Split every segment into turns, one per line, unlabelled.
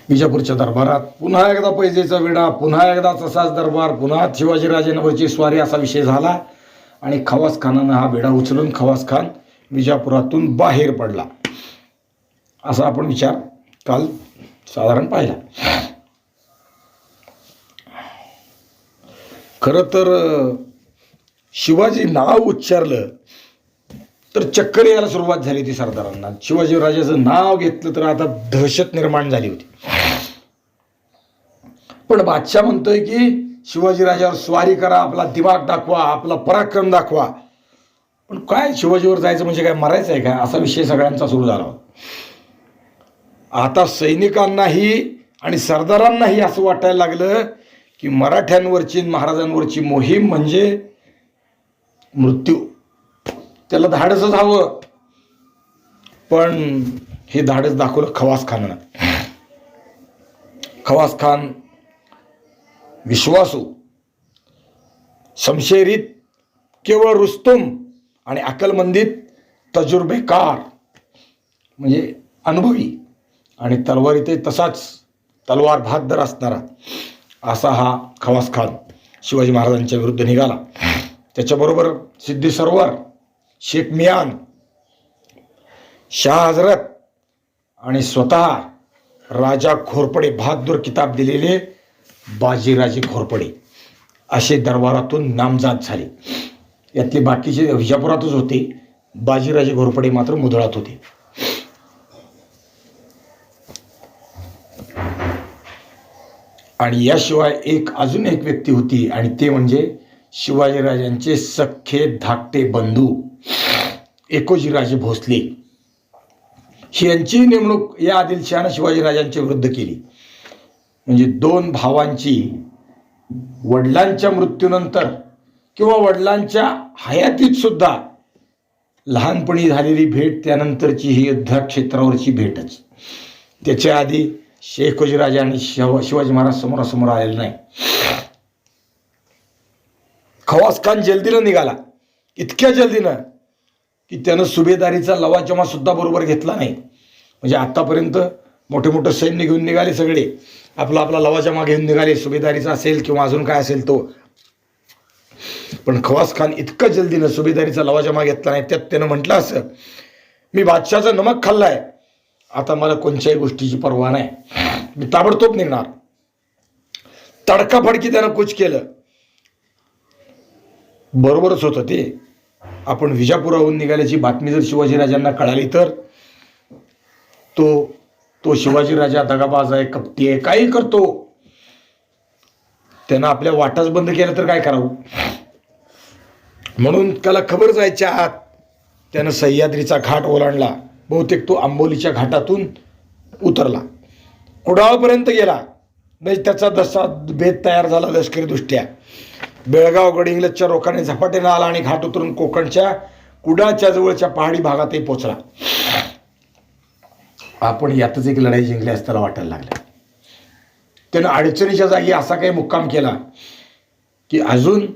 विजापूरच्या दरबारात पुन्हा एकदा पैजेचा विडा, पुन्हा एकदा तसाच दरबार, पुन्हा शिवाजीराजेंवरची स्वारी असा विषय झाला आणि खवास खानानं हा विडा उचलून खवास खान विजापुरातून बाहेर पडला. असा आपण विचार काल साधारण पाहिला. खरं तर शिवाजी नाव उच्चारलं तर चक्कर यायला सुरुवात झाली होती सरदारांना. शिवाजीराजाचं नाव घेतलं तर आता दहशत निर्माण झाली होती. पण बादशाह म्हणतोय की शिवाजीराजावर स्वारी करा, आपला दिमाग दाखवा, आपला पराक्रम दाखवा. पण काय शिवाजीवर जायचं म्हणजे काय मरायचं आहे का, असा विषय सगळ्यांचा सुरू झाला. आता सैनिकांनाही आणि सरदारांनाही असं वाटायला लागलं की मराठ्यांवरची महाराजांवरची मोहीम म्हणजे मृत्यू, त्याला धाडसच हवं. पण हे धाडस दाखवलं खवास खानानं. खवास खान विश्वासू, शमशेरीत केवळ रुस्तुम आणि अकलमंदीत तजुर्बेकार म्हणजे अनुभवी आणि तलवारीतही तसाच तलवार बहादर असणारा असा हा खवास खान शिवाजी महाराजांच्या विरुद्ध निघाला. त्याच्याबरोबर सिद्धी सरवर, शेख मियान, शाह हजरत आणि स्वतः राजा घोरपडे, बहादूर किताब दिलेले बाजीराजे घोरपडे असे दरबारातून नामजाद झाले. यातले बाकीचे विजापुरातच होते, बाजीराजे घोरपडे मात्र मुधोळात होते. आणि याशिवाय अजून एक व्यक्ती होती आणि ते म्हणजे शिवाजीराजांचे सख्खे धाकटे बंधू एकोजीराजे भोसले. यांची नेमणूक या आदिलशहानं शिवाजीराजांच्या विरुद्ध केली. म्हणजे दोन भावांची वडिलांच्या मृत्यूनंतर किंवा वडिलांच्या हयातीत सुद्धा लहानपणी झालेली भेट, त्यानंतरची ही युद्धक्षेत्रावरची भेटच. त्याच्या आधी एकोजीराजे आणि शिवाजी महाराज समोरासमोर आलेले नाही. खवास खान जल्दीनं निघाला, इतक्या जल्दीनं की त्यानं सुभेदारीचा लवाजमा सुद्धा बरोबर घेतला नाही. म्हणजे आतापर्यंत मोठे मोठे सैन्य घेऊन निघाले सगळे, आपला आपला लवाजमा घेऊन निघाले, सुभेदारीचा असेल किंवा अजून काय असेल तो. पण खवास खान इतकं जल्दीनं सुभेदारीचा लवाजमा घेतला नाही. त्यात त्यानं म्हटलं असं, मी बादशाहचा नमक खाल्लाय, आता मला कोणत्याही गोष्टीची पर्वा नाही, मी ताबडतोब निघणार. तडकाफडकी त्यानं कूच केलं. बरोबरच होतं ते. आपण विजापुराहून निघाल्याची बातमी जर शिवाजीराजांना कळाली तर तो शिवाजीराजा दगाबाज आहे, कपटी आहे, काही करतो. त्यानं आपल्या वाटाच बंद केलं तर काय करावं. म्हणून त्याला खबर जायच्या आत त्यानं सह्याद्रीचा घाट ओलांडला. बहुतेक तो आंबोलीच्या घाटातून उतरला, कुडाळपर्यंत गेला. म्हणजे त्याचा जसा भेद तयार झाला लष्करीदृष्ट्या. बेळगाव गडिंग्लजच्या रोखाने झपाट्यानं आला आणि घाट उतरून कोकणच्या कुडाळच्या जवळच्या पहाडी भागातही पोचला. आपण यातच एक लढाई जिंकली असं त्याला वाटायला लागलं. त्यानं अडचणीच्या जागी असा काही मुक्काम केला की अजून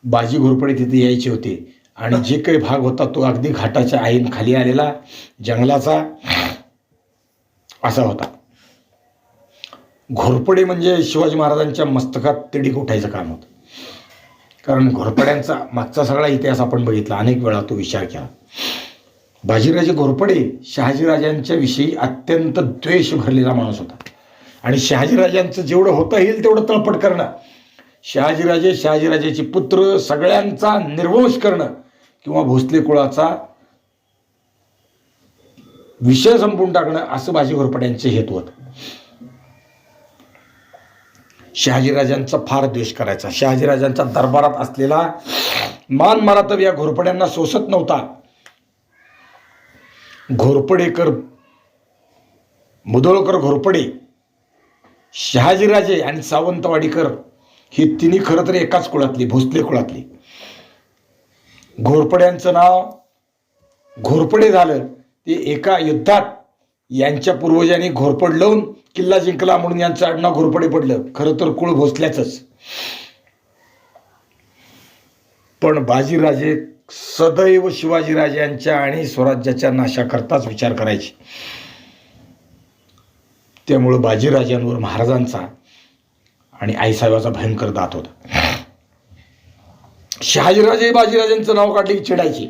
बाजी घोरपडे तिथे यायचे होते आणि जे काही भाग होता तो अगदी घाटाच्या आईन खाली आलेला जंगलाचा असा होता. घोरपडे म्हणजे शिवाजी महाराजांच्या मस्तकात तिडीक उठायचं काम होतं. कारण घोरपड्यांचा मागचा सगळा इतिहास आपण बघितला, अनेक वेळा तो विचार केला. बाजीराजे घोरपडे शहाजीराजांच्या विषयी अत्यंत द्वेष भरलेला माणूस होता आणि शहाजीराजांचं जेवढं होता येईल तेवढं तळपट करणं, शहाजीराजेचे पुत्र सगळ्यांचा निर्वंश करणं किंवा भोसले कुळाचा विषय संपवून टाकणं असं बाजी घोरपड्यांचे हेतू होतं. शहाजीराजांचा फार द्वेष करायचा. शहाजीराजांच्या दरबारात असलेला मान मरातब या घोरपड्यांना सोसत नव्हता. घोरपडेकर, मुधोळकर घोरपडे, शहाजीराजे आणि सावंतवाडीकर ही तिन्ही खरं तर एकाच कुळातली, भोसले कुळातली. घोरपड्यांचं नाव घोरपडे झालं ते एका युद्धात यांच्या पूर्वजांनी घोरपड लावून किल्ला जिंकला म्हणून यांचं आडनाव घोरपडे पडलं. खरं तर कुळ भोसल्याचंच. पण बाजीराजे सदैव शिवाजीराजांच्या आणि स्वराज्याच्या नाशाकरताच विचार करायचे. त्यामुळं बाजीराजांवर महाराजांचा आणि आईसाहेबाचा भयंकर दात होता. शहाजीराजे बाजीराजांचं नाव काढले की चिडायचे,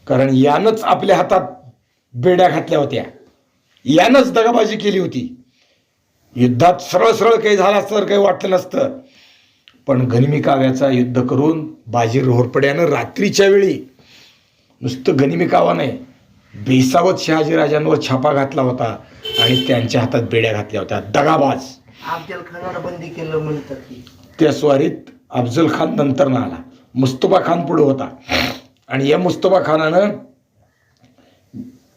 कारण यानंच आपल्या हातात बेड्या घातल्या होत्या, यानंच दगाबाजी केली होती. युद्धात सरळ सरळ काही झालं असतं तर काही वाटलं नसतं, पण गनिमी काव्याचा युद्ध करून बाजी घोरपड्यानं रात्रीच्या वेळी नुसतं गनिमी कावा नाही, बेसावत शहाजीराजांवर छापा घातला होता आणि त्यांच्या हातात बेड्या घातल्या होत्या. दगाबाज.
अफजल खानाला बंदी केलं म्हणतात की.
त्या स्वारीत अफजल खान नंतर ना आला, मुस्तफा खान पुढे होता. आणि या मुस्तफा खानानं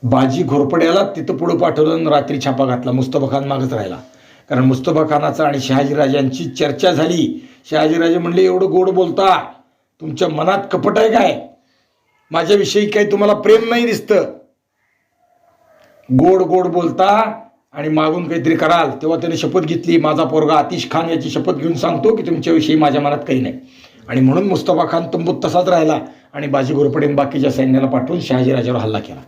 बाजी घोरपड्याला तिथं पुढं पाठवलं आणि रात्री छापा घातला. मुस्तफा खान मागच राहिला, कारण मुस्तफा खानाचा आणि शहाजीराजांची चर्चा झाली. शहाजीराजे म्हणले, एवढं गोड बोलता, तुमच्या मनात कपट आहे काय? माझ्याविषयी काही तुम्हाला प्रेम नाही दिसतं? गोड गोड बोलता आणि मागून काहीतरी कराल. तेव्हा त्याने शपथ घेतली, माझा पोरगा आतिश खान याची शपथ घेऊन सांगतो की तुमच्याविषयी माझ्या मनात काही नाही. आणि म्हणून मुस्तफा खान तंबूत तसाच राहिला आणि बाजी घोरपडेने बाकीच्या सैन्याला पाठवून शहाजीराजावर हल्ला केला.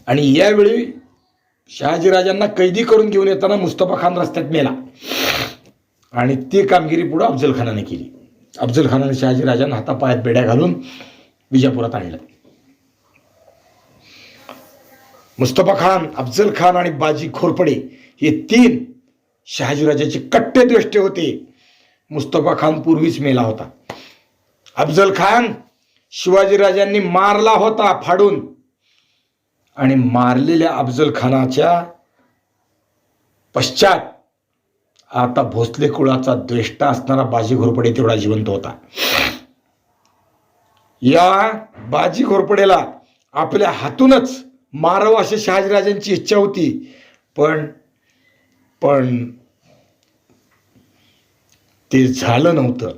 आणि यावेळी शहाजीराजांना कैदी करून घेऊन येताना मुस्तफा खान रस्त्यात मेला आणि ती कामगिरी पुढे अफजल खानाने केली. अफजल खानाने शहाजीराजांना हातापायात बेड्या घालून विजापुरात आणलं. मुस्तफा खान, अफजल खान आणि बाजी घोरपडे हे तीन शहाजीराजाचे कट्टे द्वेष्टे होते. मुस्तफा खान पूर्वीच मेला होता. अफजल खान शिवाजीराजांनी मारला होता फाडून, आणि मारलेल्या अफजल खानाच्या पश्चात आता भोसले कुळाचा द्वेष्टा असणारा बाजी घोरपडे तेवढा जिवंत होता. या बाजी घोरपडेला आपल्या हातूनच मारावं अशी शहाजीराजांची इच्छा होती, पण ते झालं नव्हतं.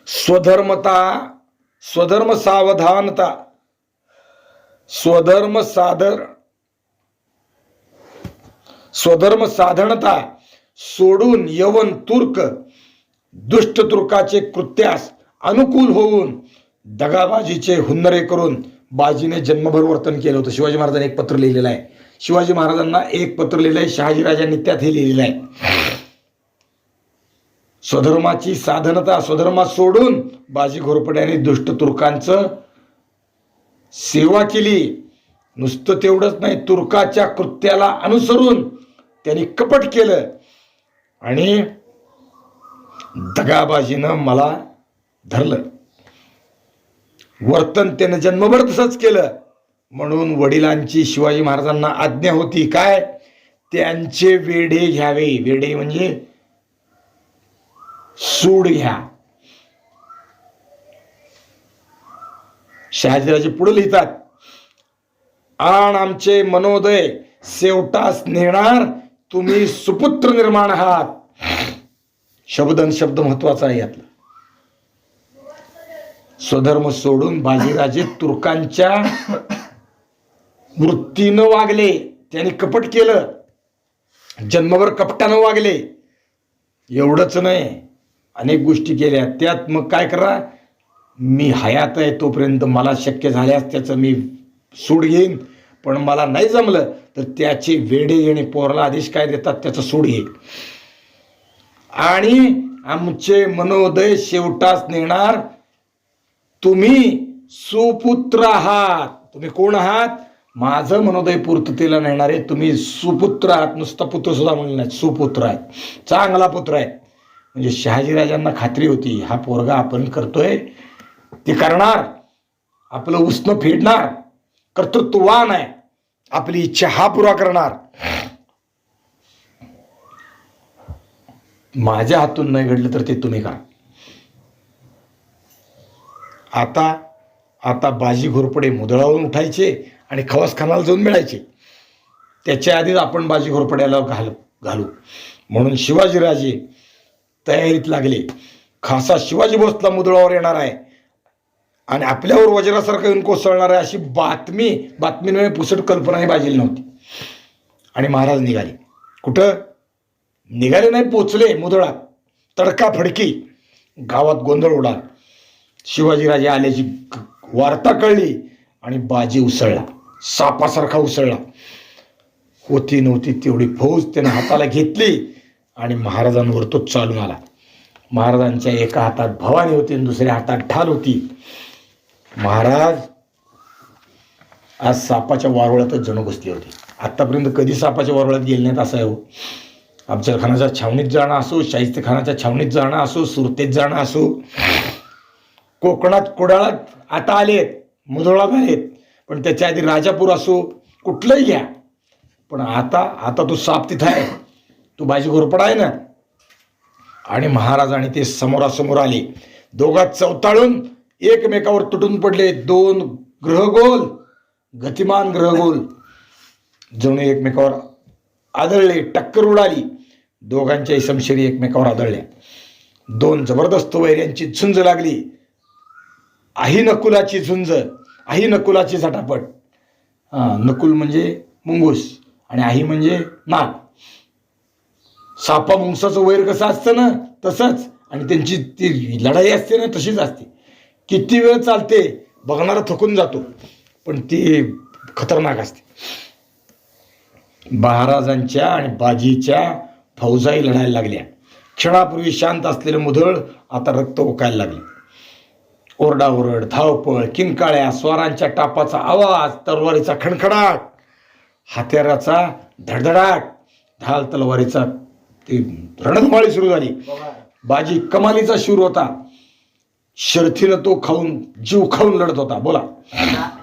स्वधर्म साधनता सोडून यवन तुर्क दुष्ट तुर्काचे कृत्यास अनुकूल होऊन दगाबाजीचे हुन्नरे करून बाजीने जन्मभर वर्तन केलं होतं. शिवाजी महाराजांनी एक पत्र लिहिलेलं आहे. शिवाजी महाराजांना एक पत्र लिहिलं आहे, शहाजीराजांनी त्यात हे लिहिलेलं आहे. स्वधर्माची साधनता, स्वधर्मात सोडून बाजी घोरपड्याने दुष्ट तुर्कांचं सेवा केली. नुसतं तेवढंच नाही, तुर्काच्या कृत्याला अनुसरून त्यांनी कपट केलं आणि दगाबाजीनं मला धरलं. वर्तन त्यानं जन्मभर तसंच केलं. म्हणून वडिलांची शिवाजी महाराजांना आज्ञा होती काय? त्यांचे वेढे घ्यावे. वेढे म्हणजे सूड घ्या. शहाजीराजे पुढे लिहितात, आण आमचे मनोदय शेवटास नेणार तुम्ही सुपुत्र निर्माण आहात. शब्द महत्वाचा आहे यातला. स्वधर्म सोडून बाजीराजे तुर्कांच्या वृत्तीनं वागले, त्यांनी कपट केलं, जन्मभर कपटानं वागले. एवढंच नाही, अनेक गोष्टी केल्या. त्यात मग काय करा, मी हयात आहे तोपर्यंत मला शक्य झाल्यास त्याचं मी सूड घेईन, पण मला नाही जमलं तर त्याचे वेडे येणे, पोराला आदेश काय देतात त्याचं सूड घे. आणि आमचे मनोदय शेवटास नेणार तुम्ही सुपुत्र आहात. तुम्ही कोण आहात? माझं मनोदय पूर्ततेला नेणारे तुम्ही सुपुत्र आहात. नुसता पुत्र सुद्धा म्हणले नाही, सुपुत्र आहेत, चांगला पुत्र आहे. म्हणजे शहाजीराजांना खात्री होती, हा पोरगा आपण करतोय ते करणार, आपलं उसनं फेडणार, कर्तृत्ववान आहे, आपली इच्छा हा पुरा करणार. माझ्या हातून नाही घडलं तर ते तुम्ही करा. आता बाजी घोरपडे मुदळावून उठायचे आणि खवासखानाला जाऊन मिळायचे. त्याच्या आधीच आपण बाजी घोरपड्याला घालू म्हणून शिवाजीराजे तयारीत लागले. खासा शिवाजी भोसला मुदळावर येणार आहे आणि आपल्यावर वज्रासारखं येऊन कोसळणार आहे अशी बातमीने पुसट कल्पनाही बाजीली नव्हती. आणि महाराज निघाले. कुठं निघाले नाही, पोचले मुदळात. तडका फडकी गावात गोंधळ उडाला. शिवाजीराजे आल्याची वार्ता कळली आणि बाजी उसळला, सापासारखा उसळला. होती नव्हती तेवढी फौज त्यानं हाताला घेतली आणि महाराजांवर तो चालून आला. महाराजांच्या एका हातात भवानी होती आणि दुसऱ्या हातात ढाल होती. महाराज आज सापाच्या वारुळातच जणू बसले होते. आत्तापर्यंत कधी सापाच्या वारुळात गेले नाहीत असं आहे हो. अफजलखानाच्या छावणीत जाणं असो, शाहिस्तेखानाच्या छावणीत जाणं असो, सुरतेत जाणं असो, कोकणात कुडाळात आता आलेत, मुधोळात आलेत, पण त्याच्या आधी राजापूर असो, कुठलंही घ्या, पण आता तो साप तिथं आहे, तो बाजी घोरपडा आहे ना. आणि महाराज आणि ते समोरासमोर आले, दोघात चवताळून एकमेकावर तुटून पडले. दोन ग्रहगोल, गतिमान ग्रहगोल जणू एकमेकावर आदळले, टक्कर उडाली. दोघांच्याही समशेरी एकमेकावर आदळल्या. दोन जबरदस्त वैऱ्यांची झुंज लागली. आही नकुलाची झुंज, आही नकुलाची झटापट. नकुल म्हणजे मुंगूस आणि आही म्हणजे नाग. सापा मुंगसाचं वैर कसं असतं ना तसंच, आणि त्यांची ती लढाई असते ना तशीच असते. किती वेळ चालते बघणारा थकून जातो, पण ती खतरनाक असते. महाराजांच्या आणि बाजीच्या फौजाही लढायला लागल्या. क्षणापूर्वी शांत असलेलं मुधळ आता रक्त ओकायला लागले. ओरडाओरड, धावपळ, किंकाळ्या, स्वारांच्या टापाचा आवाज, तलवारीचा खणखडाट, हत्याराचा धडधडाट, ढाल तलवारीचा ती रणधुमाळी सुरू झाली. बाजी कमालीचा शूर होता. शर्थीनं तो खाऊन, जीव खाऊन लढत होता. बोला.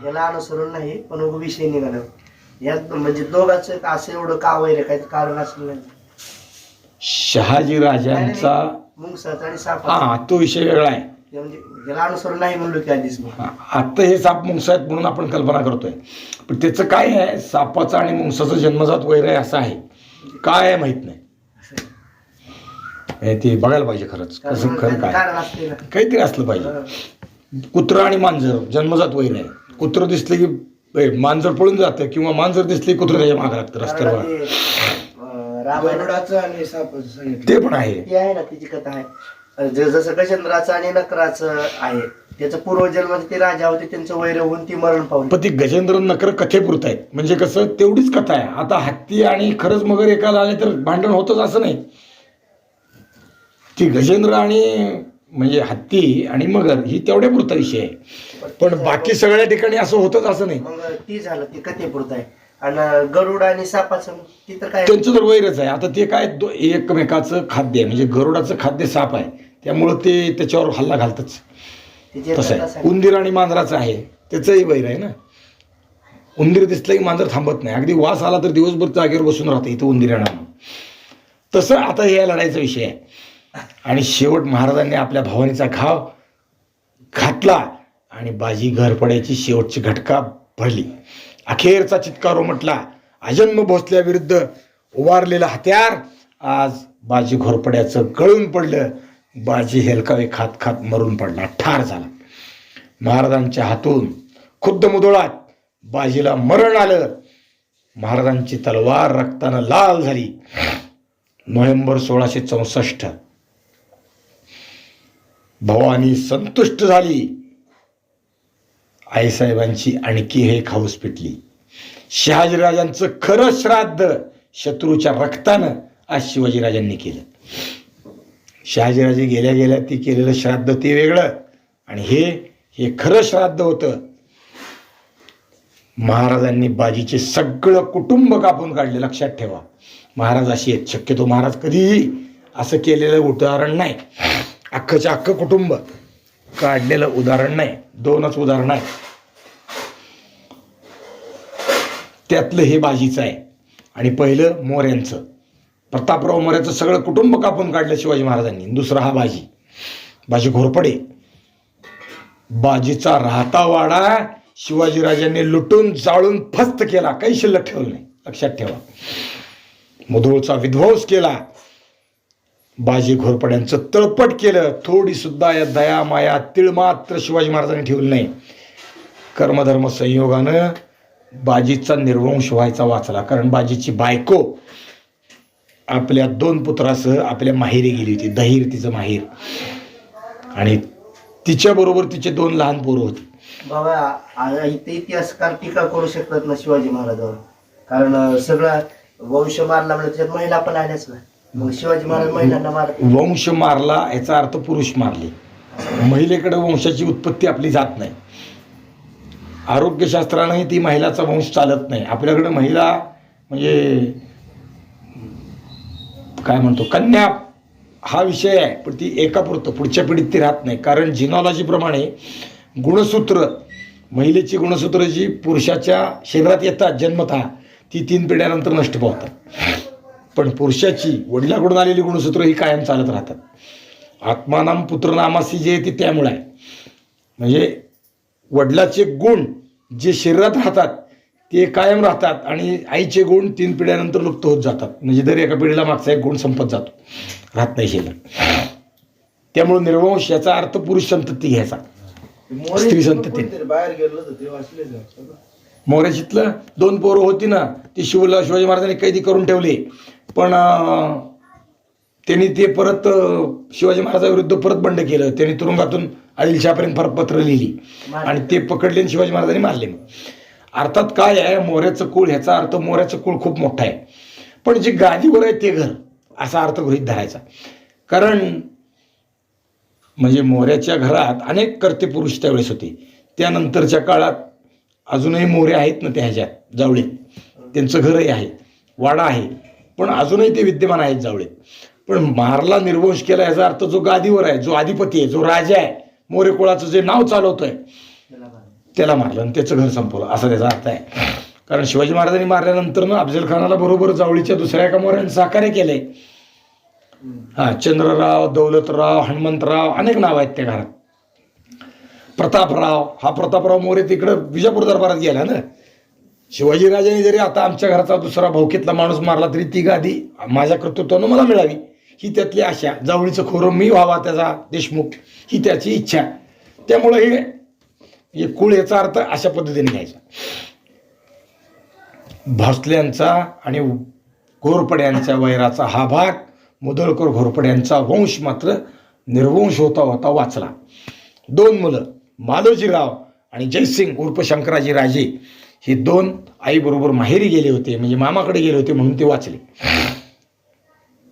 याला अनुसरून नाही, पण विषय निघाला यात, म्हणजे दोघांचं असं एवढं का वैर काही कारण असलं नाही.
शहाजी राजांचा
मुंगसाचा आणि सापा,
हा तो विषय वेगळा आहे.
म्हणजे याला अनुसरून नाही म्हणलो की आधीच.
आता हे साप मुंगसा आहेत म्हणून आपण कल्पना करतोय, पण त्याचं काय आहे, सापाचा आणि मुंगसाचा जन्मजात वैर आहे असं आहे. काय आहे माहित नाही, ते बघायला पाहिजे खरंच कसं खरं काय काहीतरी असलं पाहिजे. कुत्रं आणि मांजर जन्मजात वैर आहे. कुत्रं दिसलं की मांजर पळून जातं, किंवा मांजर दिसले की कुत्रं त्याच्या मागं लागतं रस्त्यावर. ते पण आहे,
ती आहे ना तिची कथा आहे. जसं गजेंद्राचं आणि नकराचं आहे, त्याचं पूर्वजन्मात ते राजा होते, त्यांचं वैर होऊन ती मरण पावली.
पण ती गजेंद्र नकर कथेपुरत आहेत, म्हणजे कसं तेवढीच कथा आहे. आता हत्ती आणि खरंच मगर एकाला आले तर भांडण होतच असं नाही. ती गजेंद्र आणि म्हणजे हत्ती आणि मगर ही तेवढ्या पुरता विषय आहे, पण बाकी सगळ्या ठिकाणी असं होतच असं नाही.
मग ती झालं ती कथेपुरत आहे. आणि गरुड आणि सापाचं ती तर काय,
त्यांचं तर वैरच आहे. आता ते काय एकमेकाचं खाद्य आहे, म्हणजे गरुडाचं खाद्य साप आहे, त्यामुळं ते त्याच्यावर हल्ला घालतच. तसं आहे. उंदीर आणि मांजराचं आहे, त्याचंही वैर आहे ना. उंदीर दिसलं की मांजर थांबत नाही, अगदी वास आला तर दिवसभर जागेवर बसून राहतं इथं उंदिरांना. तसं आता हे लढाईचा विषय आहे. आणि शेवट महाराजांनी आपल्या भवानीचा घाव घातला आणि बाजी घरपड्याची शेवटची घटका भरली. अखेरचा चित्कार उमटला. अजन्म भोसल्याविरुद्ध उभारलेलं हत्यार आज बाजी घोरपड्याचं गळून पडलं. बाजी हेलकावे खात खात मरून पडला, ठार झाला. महाराजांच्या हातून खुद्द मुधोळात बाजीला मरण आलं. महाराजांची तलवार रक्तानं लाल झाली. नोव्हेंबर 1664 भवानी संतुष्ट झाली. आईसाहेबांची आणखी हे खाऊस पिटली. शहाजीराजांचं खरं श्राद्ध शत्रूच्या रक्तानं आज शिवाजीराजांनी केलं. शहाजीराजे गेल्या गेल्या ती केलेलं श्राद्ध ते वेगळं, आणि हे खरं श्राद्ध होतं. महाराजांनी बाजीचे सगळं कुटुंब कापून काढले. लक्षात ठेवा, महाराज अशी आहेत. शक्यतो महाराज कधीही असं केलेलं उदाहरण नाही. अख्खच्या अख्खं कुटुंब काढलेलं उदाहरण नाही. 2च उदाहरण आहे, त्यातलं हे बाजीचं आहे. आणि पहिलं मोऱ्यांचं, प्रतापराव मोऱ्याचं सगळं कुटुंब कापून काढलं शिवाजी महाराजांनी. दुसरा हा बाजी घोरपडे. बाजीचा राहता वाडा शिवाजीराजांनी लुटून जाळून फस्त केला, काही शिल्लक ठेवलं नाही. लक्षात ठेवा, मुधोळचा विध्वंस केला. बाजी घोरपड्यांचं तळपट केलं. थोडी सुद्धा या दया माया तिळ मात्र शिवाजी महाराजांनी ठेवलं नाही. कर्मधर्म संयोगानं बाजीचा निर्वंश व्हायचा वाचला, कारण बाजीची बायको आपल्या 2 पुत्रासह आपल्या माहेरी गेली होती. दहीर तिचं माहेर, आणि तिच्याबरोबर तिचे 2 लहान पोरं होती.
बाबा इथे इतिहासकार टीका करू शकतात ना शिवाजी महाराजांवर. कारण सगळा वंश मारला म्हणजे त्याच्यात महिला पण आल्याच ना. मग शिवाजी महाराज महिलांना मारत
वंश मारला याचा अर्थ पुरुष मारले. महिलेकडे वंशाची उत्पत्ती आपली जात नाही. आरोग्यशास्त्रानेही ती महिलाचा वंश चालत नाही. आपल्याकडे महिला म्हणजे काय म्हणतो कन्या हा विषय आहे, पण ती एकापुरतं पुढच्या पिढीत ती राहत नाही. कारण जिनॉलॉजीप्रमाणे गुणसूत्र, महिलेची गुणसूत्र जी पुरुषाच्या शरीरात येतात जन्मतः, ती 3 पिढ्यानंतर नष्ट पावतात. पण पुरुषाची वडिलाकडून आलेली गुणसूत्र ही कायम चालत राहतात. आत्मानाम पुत्रनामासी जे आहे ते त्यामुळे आहे. म्हणजे वडिलाचे गुण जे शरीरात राहतात ते कायम राहतात आणि आईचे गुण 3 पिढ्यानंतर लुप्त होत जातात. म्हणजे दर एका पिढीला मागचा एक गुण संपत जातो, राहत नाही शिल्लक. त्यामुळे निर्वंश याचा अर्थ पुरुष संतती घ्यायचा, स्त्री संतती.
बाहेर गेलो तर ते वाचले.
मोर्याशीतलं 2 पोरं होती ना, ती शिवाजी महाराजांनी कैदी करून ठेवली. पण त्यांनी ते परत शिवाजी महाराजांविरुद्ध परत बंड केलं. त्यांनी तुरुंगातून आदिलशहापर्यंत पत्र लिहिली आणि ते पकडले आणि शिवाजी महाराजांनी मारले. अर्थात काय आहे, मोऱ्याचं कुळ ह्याचा अर्थ मोऱ्याचं कुळ खूप मोठं आहे, पण जे गादीवर आहे ते घर असा अर्थ गृहीत धरायचा. कारण म्हणजे मोऱ्याच्या घरात अनेक कर्ते पुरुष त्यावेळेस होते. त्यानंतरच्या काळात अजूनही मोरे आहेत ना त्या ह्याच्यात जावळीत, त्यांचं घरही आहे, वाडा आहे, पण अजूनही ते विद्यमान आहेत जावळीत. पण मारला, निर्वंश केला याचा अर्थ जो गादीवर आहे, जो अधिपती आहे, जो राजा आहे, मोरे कुळाचं जे नाव चालवतोय त्याला मारलं आणि त्याचं घर संपवलं असा त्याचा अर्थ आहे. कारण शिवाजी महाराजांनी मारल्यानंतर ना अफजल खानाला बरोबर जावळीच्या दुसऱ्या एका मोऱ्याने सहकार्य केलंय. चंद्रराव, दौलतराव, हनुमंतराव अनेक नाव आहेत त्या घरात. प्रतापराव, हा प्रतापराव मोरे तिकडं विजापूर दरबारात गेला ना. शिवाजीराजांनी जरी आता आमच्या घराचा दुसरा भाऊकीतला माणूस मारला तरी ती गादी माझ्या कर्तृत्वानं मला मिळावी ही त्यातली आशा. जावळीचं खोरं मी व्हावा त्याचा देशमुख ही त्याची इच्छा. त्यामुळे हे कुळ याचा अर्थ अशा पद्धतीने घ्यायचा. भोसल्यांचा आणि घोरपड्यांच्या वैराचा हा भाग, मुदळकर घोरपड्यांचा वंश मात्र निर्वंश होता होता वाचला. 2 मुलं मालोजीराव आणि जयसिंग उर्फ शंकराजी राजे हे 2 आईबरोबर माहेरी गेले होते, म्हणजे मामाकडे गेले होते म्हणून ते वाचले.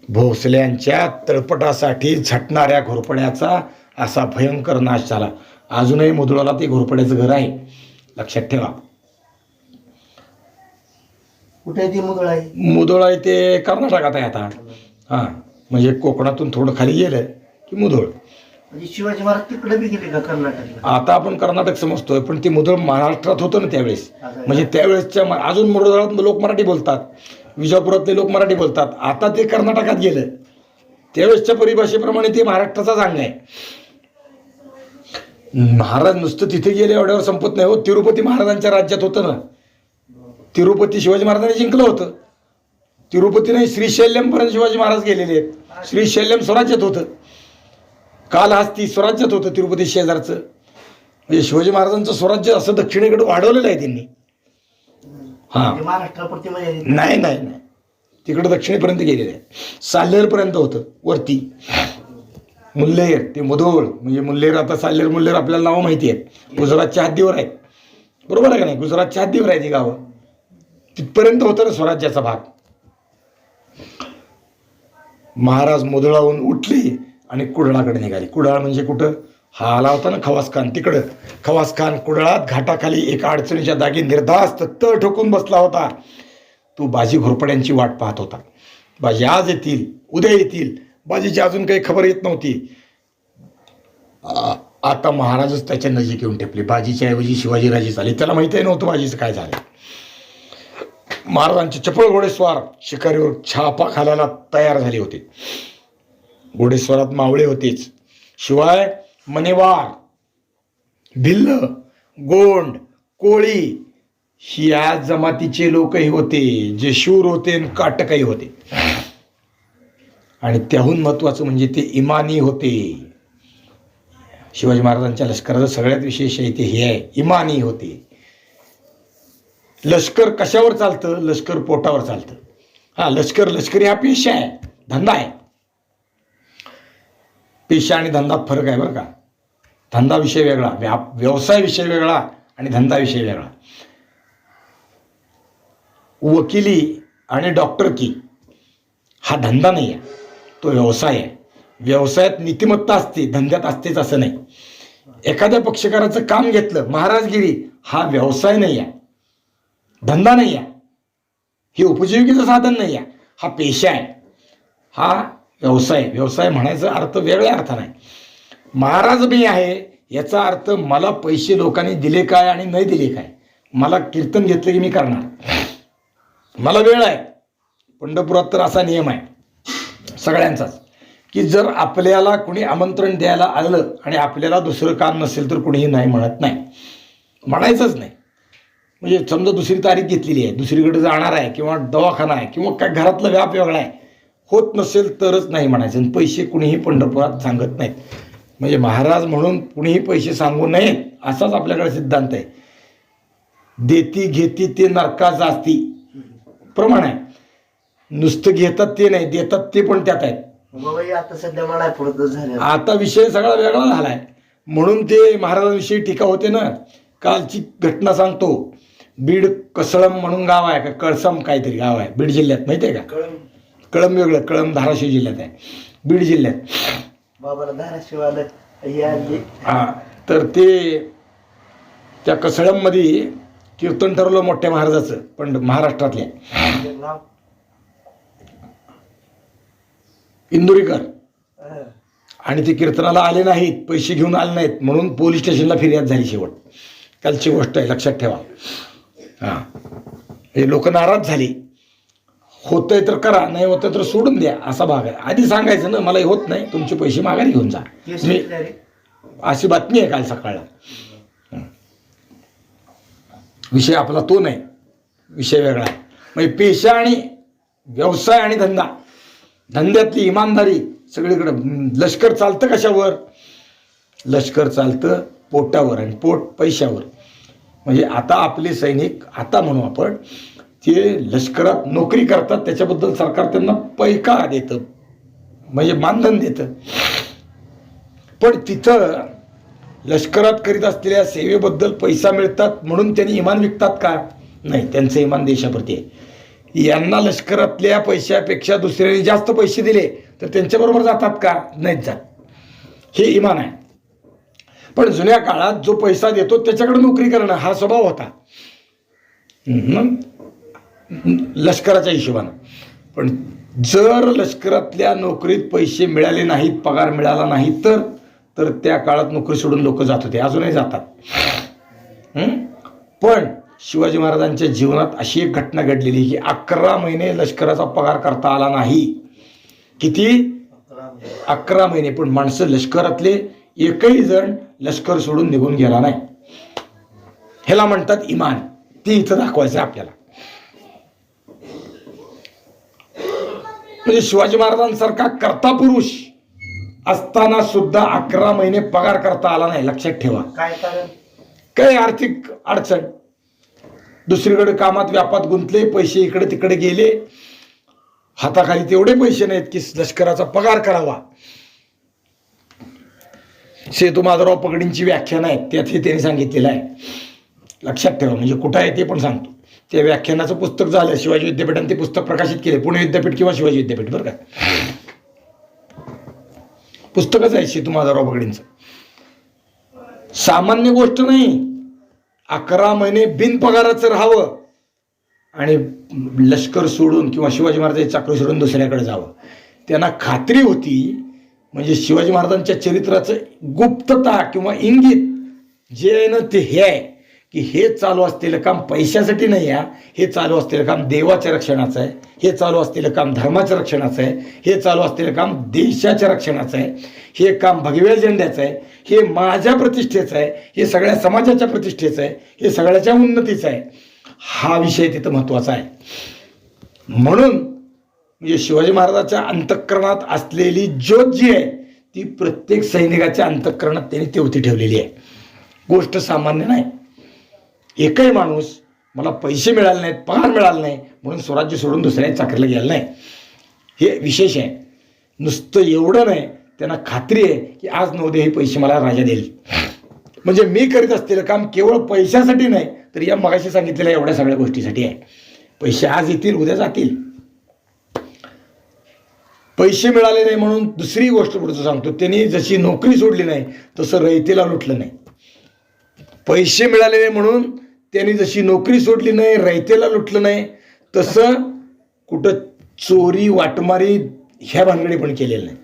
भोसल्यांच्या तळपटासाठी झटणाऱ्या घोरपड्याचा असा भयंकर नाश झाला. अजूनही मुदळाला ते घोरपड्याचं घर आहे, लक्षात ठेवा.
कुठे ती मुदळ आहे?
मुदळ आहे ते कर्नाटकात आहे आता. हां, म्हणजे कोकणातून थोडं खाली गेलं की मुदळ.
म्हणजे शिवाजी महाराज तिकडे बी गेले का कर्नाटकला?
आता आपण कर्नाटक समजतोय, पण ते मुदळ महाराष्ट्रात होतं ना त्यावेळेस. म्हणजे त्यावेळेसच्या अजून मुदळात लोक मराठी बोलतात, विजापुरातले लोक मराठी बोलतात. आता ते कर्नाटकात गेलं. त्यावेळेसच्या परिभाषेप्रमाणे ते महाराष्ट्राचाच अंग आहे. महाराज नुसतं तिथे गेले एवढ्यावर संपत नाही हो. तिरुपती महाराजांच्या राज्यात होतं ना. तिरुपती शिवाजी महाराजांनी जिंकलं होतं. तिरुपती नाही, श्रीशैल्यमपर्यंत शिवाजी महाराज गेलेले आहेत. श्रीशैल्यम स्वराज्यात होतं. कालहस्ती स्वराज्यात होतं तिरुपती शेजारचं. म्हणजे शिवाजी महाराजांचं स्वराज्य असं दक्षिणेकडे वाढवलेलं आहे त्यांनी. हां,
महाराष्ट्रापुरती म्हणजे
नाही नाही नाही, तिकडे दक्षिणेपर्यंत गेलेलं आहे. साल्हेरपर्यंत होतं वरती. मुल्लेर ते मुधोळ म्हणजे मुल्लेर, आता साल्हेर मुल्लेर आपल्याला नावं माहिती आहेत. गुजरातच्या हद्दीवर आहेत, बरोबर आहे का नाही? गुजरातच्या हद्दीवर आहे ती गावं. तिथपर्यंत होतं ना स्वराज्याचा भाग. महाराज मुधळाहून उठले आणि कुडाळाकडे निघाले. कुडाळ म्हणजे कुठं? हा आला होता ना खवासखान, तिकडं. खवासखान कुडाळात घाटाखाली एका अडचणीच्या जागी निर्धास्त तळ ठोकून बसला होता. तो बाजी घोरपड्यांची वाट पाहत होता. बाजी आज येतील, उद्या येतील. बाजीची अजून काही खबर येत नव्हती. आता महाराजच त्याच्या नजीक येऊन ठेपले. बाजीच्या ऐवजी शिवाजीराजे झाले. त्याला माहितीही नव्हतं बाजीचं काय झालं. महाराजांचे चपळ घोडेस्वार शिकारीवर छापा घालायला तयार झाले होते. घोडेस्वारात मावळे होतेच, शिवाय मनेवार, भिल्ल, गोंड, कोळी ही या जमातीचे लोकही होते, जे शूर होते आणि काटकही होते. आणि त्याहून महत्वाचं म्हणजे ते इमानी होते. शिवाजी महाराजांच्या लष्कराचं सगळ्यात विशेष आहे ते हे आहे, इमानी होते. लष्कर कशावर चालतं? लष्कर पोटावर चालतं. हा, लष्करी हा पेशा आहे, धंदा आहे. पेशा आणि धंदात फरक आहे बरं का. धंदा विषय वेगळा, व्यवसाय विषय वेगळा आणि धंदा विषय वेगळा. वकिली आणि डॉक्टरकी हा धंदा नाही आहे, तो व्यवसाय आहे. व्यवसायात नीतिमत्ता असते, धंद्यात असतेच असं नाही. एखाद्या पक्षकाराचं काम घेतलं, महाराजगिरी हा व्यवसाय नाही आहे, धंदा नाही आहे, हे उपजीविकेचं साधन नाही आहे, हा पेशा आहे, हा व्यवसाय. व्यवसाय म्हणायचा अर्थ वेगळ्या अर्थाने आहे. महाराज मी आहे याचा अर्थ मला पैसे लोकांनी दिले काय आणि नाही दिले काय. मला कीर्तन घेतलं की मी करणार, मला वेळ आहे. पंढरपुरात तर असा नियम आहे सगळ्यांचाच की जर आपल्याला कोणी आमंत्रण द्यायला आलं आणि आपल्याला दुसरं काम नसेल तर कोणीही नाही म्हणत नाही, म्हणायचंच नाही. म्हणजे समजा दुसरी तारीख घेतलेली आहे, दुसरीकडे जाणार आहे किंवा दवाखाना आहे किंवा काय घरातला व्याप वेगळा आहे, होत नसेल तरच नाही म्हणायचं. आणि पैसे कुणीही पंढरपुरात सांगत नाहीत. म्हणजे महाराज म्हणून कुणीही पैसे सांगू नयेत असाच आपल्याकडे सिद्धांत आहे. देती घेती ते नरका जास्ती प्रमाण आहे. नुसतं घेतात ते नाही, देतात ते पण त्यात आहेत.
आता सध्या मला पुढे झालं,
आता विषय सगळा वेगळा झालाय. म्हणून ते महाराजांविषयी टीका होते ना. कालची घटना सांगतो. बीड कसळम म्हणून गाव आहे, का कळसम काहीतरी गाव आहे बीड जिल्ह्यात, माहिती आहे का? कळम वेगळं, कळम धाराशिव जिल्ह्यात आहे, बीड जिल्ह्यात.
बाबाला धाराशिव आलं
हा, तर ते त्या कसळममध्ये कीर्तन ठरवलं मोठ्या महाराजाचं, पण महाराष्ट्रातल्या इंदुरीकर. आणि ते कीर्तनाला आले नाहीत, पैसे घेऊन आले नाहीत, म्हणून पोलीस स्टेशनला फिर्याद झाली. शेवट कालची गोष्ट आहे, लक्षात ठेवा. हां, हे लोक नाराज झाली. होतंय तर करा, नाही होतं तर सोडून द्या, असा भाग आहे. आधी सांगायचं ना, मला होत नाही, तुमचे पैसे माघारी घेऊन जा. अशी बातमी आहे काल सकाळला. विषय आपला तो नाही, विषय वेगळा आहे. म्हणजे पेशा आणि व्यवसाय आणि धंदा, धंद्यातली इमानदारी सगळीकडं. लष्कर चालतं कशावर? लष्कर चालतं पोटावर, आणि पोट पैशावर. म्हणजे आता आपले सैनिक, आता म्हणू आपण, ते लष्करात नोकरी करतात, त्याच्याबद्दल सरकार त्यांना पैका देतं, म्हणजे मानधन देतं. पण तिथं लष्करात करीत असलेल्या सेवेबद्दल पैसा मिळतात म्हणून त्यांनी इमान विकतात का? नाही, त्यांचं इमान देशाप्रती आहे. यांना लष्करातल्या पैशापेक्षा दुसऱ्यांनी जास्त पैसे दिले तर त्यांच्याबरोबर जातात का? नाहीच जात. हे इमान आहे. पण जुन्या काळात जो पैसा देतो त्याच्याकडे नोकरी करणं हा स्वभाव होता लष्कराच्या हिशोबानं. पण जर लष्करातल्या नोकरीत पैसे मिळाले नाहीत, पगार मिळाला नाही तर त्या काळात नोकरी सोडून लोक जात होते, अजूनही जातात. पण शिवाजी महाराजांच्या जीवनात अशी एक घटना घडलेली की 11 महिने लष्कराचा पगार करता आला नाही. किती? 11 महिने. पण माणसं लष्करातले एकही जण लष्कर सोडून निघून गेला नाही. ह्याला म्हणतात इमान. ते इथं दाखवायचं आपल्याला. म्हणजे शिवाजी महाराजांसारखा कर्ता पुरुष असताना सुद्धा 11 महिने पगार करता आला नाही. लक्षात ठेवा.
काय कारण?
काही आर्थिक अडचण, दुसरीकडे कामात व्यापात गुंतले, पैसे इकडे तिकडे गेले, हाताखाली तेवढे पैसे नाहीत की लष्कराचा पगार करावा. सेतू माधवराव पगडींची व्याख्यान आहेत, त्यात हे त्यांनी सांगितलेलं आहे. लक्षात ठेवा. म्हणजे कुठं आहे ते पण सांगतो. त्या व्याख्यानाचं पुस्तक झालं, शिवाजी विद्यापीठाने ते पुस्तक प्रकाशित केले. पुणे विद्यापीठ किंवा शिवाजी विद्यापीठ, बरं का, पुस्तकच आहे सेतू माधवराव पगडींचं. सामान्य गोष्ट नाही. 11 महिने बिनपगाराचं राहावं आणि लष्कर सोडून किंवा शिवाजी महाराजांची चाकरी सोडून दुसऱ्याकडे जावं. त्यांना खात्री होती. म्हणजे शिवाजी महाराजांच्या चरित्राचं गुप्तता किंवा इंगित जे आहे ना, ते हे आहे की हे चालू असलेलं काम पैशासाठी नाही आहे. हे चालू असलेलं काम देवाच्या रक्षणाचं आहे. हे चालू असलेलं काम धर्माच्या रक्षणाचं आहे. हे चालू असलेलं काम देशाच्या रक्षणाचं आहे. हे काम भगव्या झेंड्याचं आहे. हे माझ्या प्रतिष्ठेचं आहे. हे सगळ्या समाजाच्या प्रतिष्ठेचं आहे. हे सगळ्याच्या उन्नतीचं आहे. हा विषय तिथं महत्त्वाचा आहे. म्हणून म्हणजे शिवाजी महाराजांच्या अंतःकरणात असलेली ज्योत जी आहे ती प्रत्येक सैनिकाच्या अंतःकरणात त्यांनी तेवती ठेवलेली आहे. गोष्ट सामान्य नाही. एकही माणूस मला पैसे मिळाले नाहीत, पगार मिळाला नाही म्हणून स्वराज्य सोडून दुसऱ्या चाकरीला गेला नाही. हे विशेष आहे. नुसतं एवढं नाही, त्यांना खात्री आहे की आज नवोदय हे पैसे मला राजा देईल. म्हणजे मी करीत असलेलं काम केवळ पैशासाठी नाही तर या मगाशी सांगितलेल्या एवढ्या सगळ्या गोष्टीसाठी आहे. पैसे आज येतील उद्या जातील. पैसे मिळाले नाही म्हणून दुसरी गोष्ट पुढचं सांगतो, त्यांनी जशी नोकरी सोडली नाही तसं रयतेला लुटलं नाही. पैसे मिळाले नाही म्हणून त्यांनी जशी नोकरी सोडली नाही, रयतेला लुटलं नाही, तसं कुठं चोरी वाटमारी ह्या भानगडी पण केलेलं नाही.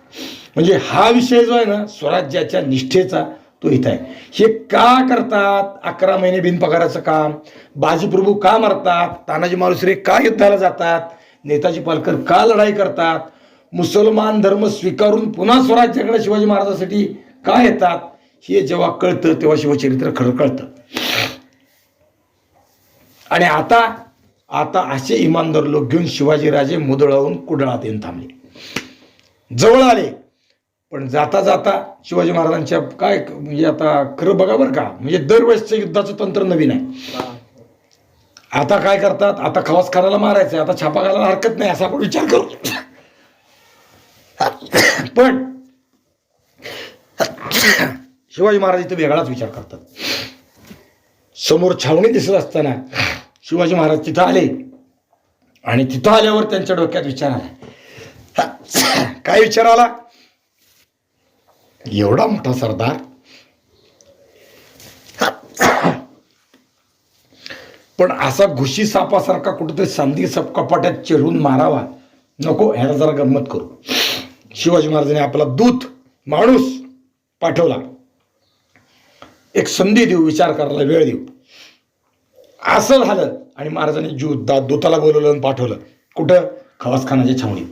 म्हणजे हा विषय जो आहे ना स्वराज्याच्या निष्ठेचा तो इथं आहे. हे का करतात? 11 महिने बिनपगाराचं काम, बाजीप्रभू का मारतात, तानाजी मालुसरे का युद्धाला जातात, नेताजी पालकर का लढाई करतात, मुसलमान धर्म स्वीकारून पुन्हा स्वराज्याकडे शिवाजी महाराजांसाठी का येतात, हे जेव्हा कळतं तेव्हा शिवचरित्र खरं कळतं. आणि आता असे इमानदार लोक घेऊन शिवाजीराजे मुदळावून कुडळात येऊन थांबले, जवळ आले. पण जाता जाता शिवाजी महाराजांच्या काय म्हणजे आता खरं बघा बरं का, म्हणजे दरवेळेसचं युद्धाचं तंत्र नवीन आहे. आता काय करतात, आता खवास खानाला मारायचं, आता छापा घालायला हरकत नाही असा आपण विचार करू. पण शिवाजी महाराज इथं वेगळाच विचार करतात. समोर छावणी दिसत असताना शिवाजी महाराज तिथं आले आणि तिथं आल्यावर त्यांच्या डोक्यात विचार आला. काय विचार आला? एवढा मोठा सरदार पण असा घुशी सापासारखा कुठेतरी सांदी कपाट्यात चिरून मारावा नको, ह्याला जरा गंमत करू. शिवाजी महाराजांनी आपला दूत माणूस पाठवला, एक संधी देऊ, विचार करायला वेळ देऊ. असं झालं आणि महाराजांनी दूताला बोलवलं आणि पाठवलं कुठं? खवासखानाच्या छावणीत.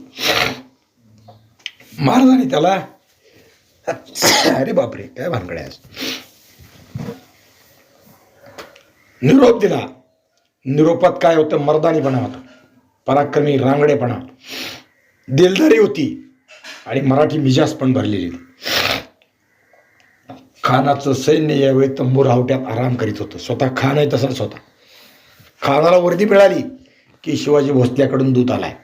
महाराजांनी त्याला अरे बापरे काय भानगड आहे, निरोप दिला. निरोपात काय होतं? मर्दानीपणा होता, पराक्रमी रांगडेपणा, दिलदारी होती आणि मराठी मिजाज पण भरलेली. खानाचं सैन्य यावेळी तंबूर आवट्यात आराम करीत होतं. स्वतः खान आहे तसाच होता. खानाला वर्दी मिळाली की शिवाजी भोसल्याकडून दूत आलाय.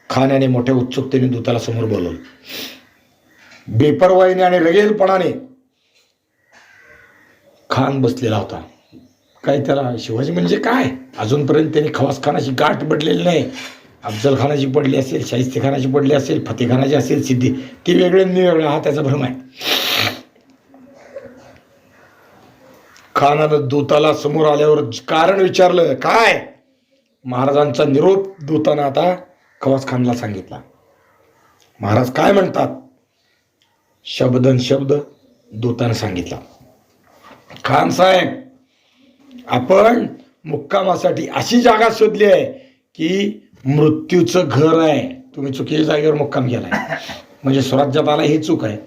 खानाने मोठ्या उत्सुकतेने दूताला समोर बोलवलं. बेपरवाईने आणि रगेलपणाने खान बसलेला होता. काय त्याला शिवाजी म्हणजे काय, अजूनपर्यंत त्यांनी खवास खानाची गाठ पडलेली नाही. अफजल खानाची पडली असेल, शाहिस्ते खानाची पडली असेल, फतेह खानाची असेल, सिद्धी, ती वेगळे मी वेगळा, हा त्याचा भ्रम आहे. खानानं दूताला समोर आल्यावर कारण विचारलं. काय? महाराजांचा निरोप दूतानं आता खवास खानला सांगितला. महाराज काय म्हणतात? शब्दन शब्द दूतानं सांगितला. खान साहेब, आपण मुक्कामासाठी अशी जागा शोधली आहे की मृत्यूचं घर आहे. तुम्ही चुकीच्या जागेवर मुक्काम केलाय, म्हणजे स्वराज्यात आला हे चूक आहे.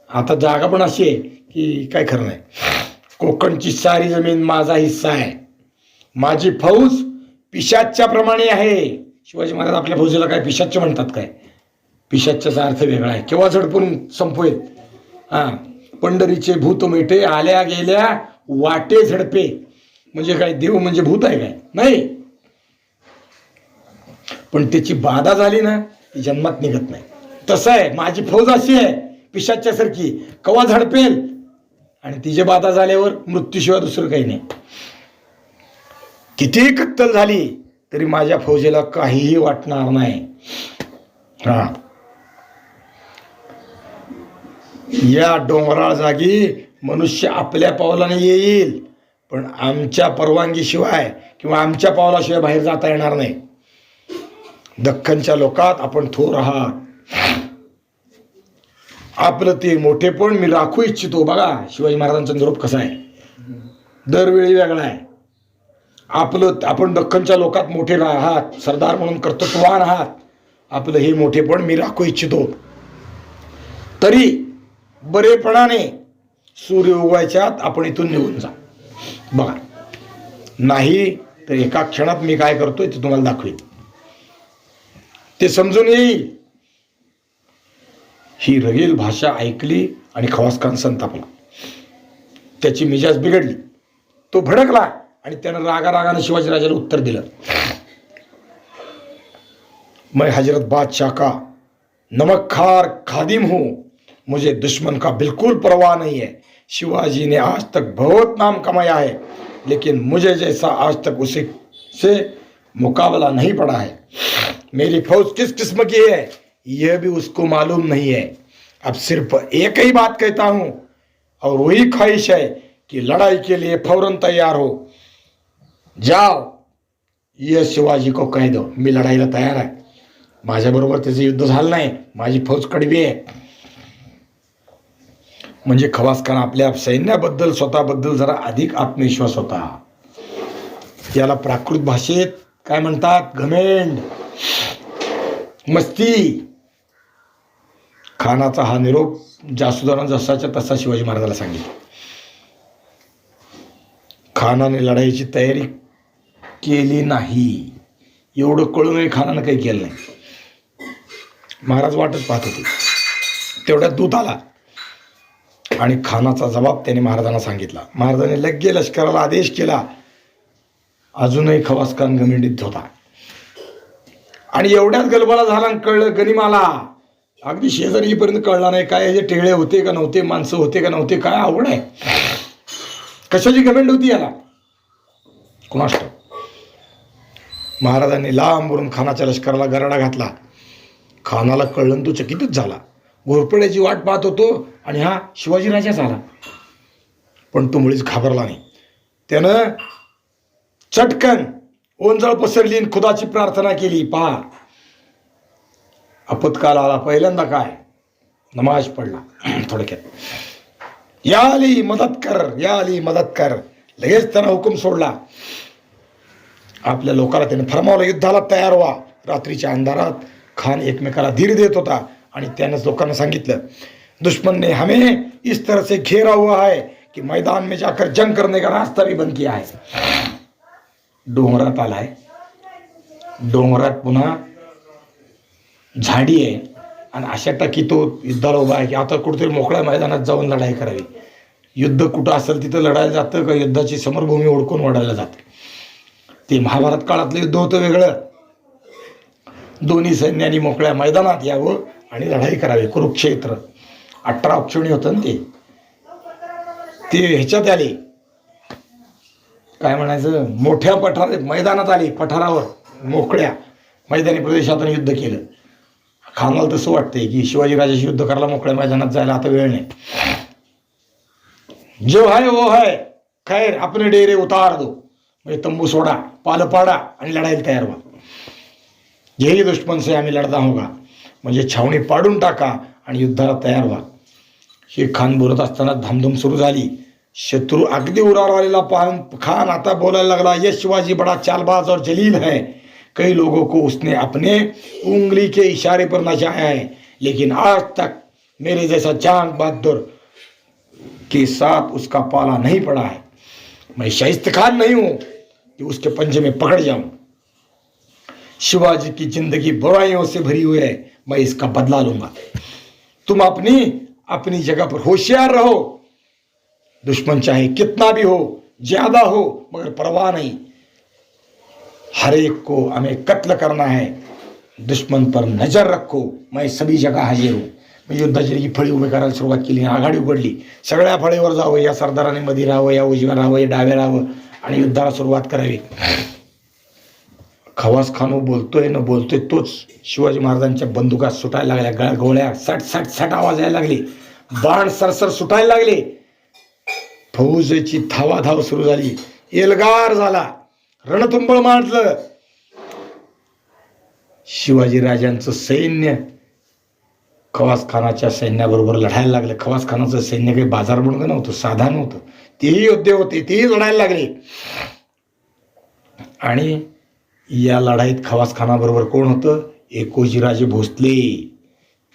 आता जागा पण अशी आहे की काय खरं नाही. कोकणची सारी जमीन माझा हिस्सा आहे. माझी फौज पिशाच्या प्रमाणे आहे. शिवाजी महाराज आपल्या फौजेला काय पिशाच्य म्हणतात काय? पिशाच्याचा अर्थ वेगळा आहे. केव्हा झडपून संपवेल. पंढरीचे भूत मेटे, आल्या गेल्या वाटे झडपे. म्हणजे काय देव म्हणजे भूत आहे काय? नाही. पण त्याची बाधा झाली ना ती जन्मात निघत नाही. तसं आहे, माझी फौज अशी आहे पिशाच्यासारखी, केव्हा झडपेल आणि तिची बाधा झाल्यावर मृत्यूशिवाय दुसरं काही नाही. कितीही कत्तल झाली तरी माझ्या फौजेला काहीही वाटणार नाही. या डोंगराळ जागी मनुष्य आपल्या पावलाने येईल, पण आमच्या परवानगीशिवाय किंवा आमच्या पावलाशिवाय बाहेर जाता येणार नाही. दख्खनच्या लोकात आपण थोर आहात. आपलं ते मोठेपण मी राखू इच्छितो. बघा शिवाजी महाराजांचा निरोप कसा आहे, दरवेळी वेगळा आहे. आपण दख्खनच्या लोकात मोठे आहात, सरदार म्हणून कर्तृत्ववान आहात. आपलं हे मोठेपण मी राखू इच्छितो. तरी बरेपणाने सूर्य उगवायच्या आत आपण इथून निघून जा. बघा, नाही तर एका क्षणात मी काय करतोय ते तुम्हाला दाखवेन, ते समजून येईल. ही रगेल भाषा ऐकली आणि खवासखान संतापला. त्याची मिजाज बिघडली. तो भडकला आणि त्यानं रागारागाने शिवाजीराजाला उत्तर दिलं. मैं हजरत बादशाह का नमकखार खादिम हूं, मुझे दुश्मन का बिल्कुल परवाह नहीं है. शिवाजी ने आज तक बहुत नाम कमाया है, लेकिन मुझे जैसा आज तक उसे से मुकाबला नहीं पड़ा है। मेरी फौज किस किस्म की है यह भी उसको मालूम नहीं है। अब सिर्फ एक ही बात कहता हूं और वही ख्वाहिश है कि लड़ाई के लिए फौरन तैयार हो। जाओ ये शिवाजी को कह दो मी लढाईला तयार आहे, माझ्याबरोबर त्याचं युद्ध झालं नाही, माझी फौज कडवी आहे. म्हणजे खवासखान आपल्या सैन्याबद्दल स्वतःबद्दल जरा अधिक आत्मविश्वास होता. याला प्राकृत भाषेत काय म्हणतात, घमेंड, मस्ती. खानाचा हा निरोप जासुदानं जसाच्या तसा शिवाजी महाराजाला सांगितला. खानाने लढाईची तयारी केली नाही एवढं कळूनही खानानं काही केलं नाही. महाराज वाटच पाहत होते. तेवढ्यात दूत आला आणि खानाचा जबाब त्याने महाराजांना सांगितला. महाराजांनी लगे लष्कराला आदेश केला. अजूनही खवासखान गमिंडीत होता आणि एवढ्यात गलबला झाला आणि कळलं गनिमाला. अगदी शेजारीपर्यंत कळला नाही काय हे टेळे होते का नव्हते, माणसं होते का नव्हते, काय आवड आहे, कशाची गमेंड होती याला कुणास ठाऊक. महाराजांनी लांबवरून खानाच्या लष्कराला गराडा घातला. खानाला कळलं तो चकितच झाला. घोरपड्याची वाट पाहत होतो आणि हा शिवाजीराजाच आला. पण तो मुळीच घाबरला नाही. त्यानं चटकन ओंजळ पसरली आणि खुदाची प्रार्थना केली. पहा आपत्काल आला. पहिल्यांदा काय नमाज पडला थोडक्यात, या अली मदत कर, या अली मदत कर. लगेच त्यानं हुकूम सोडला. आपल्या लोकांना त्याने फरमावलं युद्धाला तयार व्हा. रात्रीच्या अंधारात खान एकमेकाला धीर देत होता आणि त्यानंच लोकांना सांगितलं दुश्मन ने हमें इस तरह से घेरा हुआ है कि मैदान में जाकर जंग करने का रास्ता भी बंद किया है. डोंगरात आलाय. डोंगरात पुन्हा झाडी आहे आणि अशा टाकी तो युद्धाला उभा आहे की आता कुठेतरी मोकळ्या मैदानात जाऊन लढाई करावी. युद्ध कुठं असेल तिथं लढायला जातं का युद्धाची समरभूमी ओळखून वडायला जातं. ते महाभारत काळातलं युद्ध होतं वेगळं. दोन्ही सैन्यांनी मोकळ्या मैदानात यावं आणि लढाई करावी. कुरुक्षेत्र 18 क्षणी होतं ना ते ह्याच्यात आले काय म्हणायचं मोठ्या मैदानात आली. पठारावर मोकळ्या मैदानी प्रदेशातून युद्ध केलं. खानाला तसं वाटतंय की शिवाजीराजाशी युद्ध करायला मोकळ्या मैदानात जायला आता वेळ नाही. जो है वो है, खैर अपने डेरे उतार दो. म्हणजे तंबू सोडा, पालं पाडा आणि लढायला तयार व्हा. यही दुश्मन से आम्ही लढता होगा. म्हणजे छावणी पाडून टाका आणि युद्धाला तयार व्हा. हे खान बोलत असताना धामधूम सुरू झाली. शत्रू अगदी उरावर आलेला पाहून खान आता बोलायला लागला, ये शिवाजी बड़ा चालबाज और जलील है. कई लोगों को उसने अपने उंगली के इशारे पर नचाया है, लेकिन आज तक मेरे जैसा जांग बहादुर के साथ उसका पाला नहीं पड़ा है. मैं शाइस्त खान नहीं हूं कि उसके पंजे में पकड़ जाऊं. शिवाजी की जिंदगी बुराइयों से भरी हुई है, मैं इसका बदला लूंगा. तुम अपनी जगह पर होशियार रहो. दुश्मन चाहे कितना भी हो, ज्यादा हो, मगर परवाह नहीं. हर एक को हमें कत्ल करना है. दुश्मन पर नजर रखो. मैं सभी जगह हाजीर हूं. मी युद्धाची फळी उभी करायला सुरुवात केली. आघाडी उघडली. सगळ्या फळीवर जावं. या सरदाराने मध्ये राहावं, या उजव्या राहावं, या डाव्या राहावं आणि युद्धाला सुरुवात करावी. खवासखान बोलतोय न बोलतोय तोच शिवाजी महाराजांच्या बंदुका सुटायला लागल्या. गोळ्या सट सट सट आवाज यायला लागली. बाण सरसर सुटायला लागले. फौजेची धावाधाव सुरू झाली. एल्गार झाला. रणतुंबळ मांडलं. शिवाजीराजांचं सैन्य खवासखानाच्या सैन्याबरोबर लढायला लागलं. खवासखानाचं सैन्य काही बाजार बनवलं नव्हतं, साधा नव्हतं. तेही योद्धे होते, तेही लढायला लागले. आणि या लढाईत खवासखानाबरोबर कोण होतं? एकोजीराजे भोसले.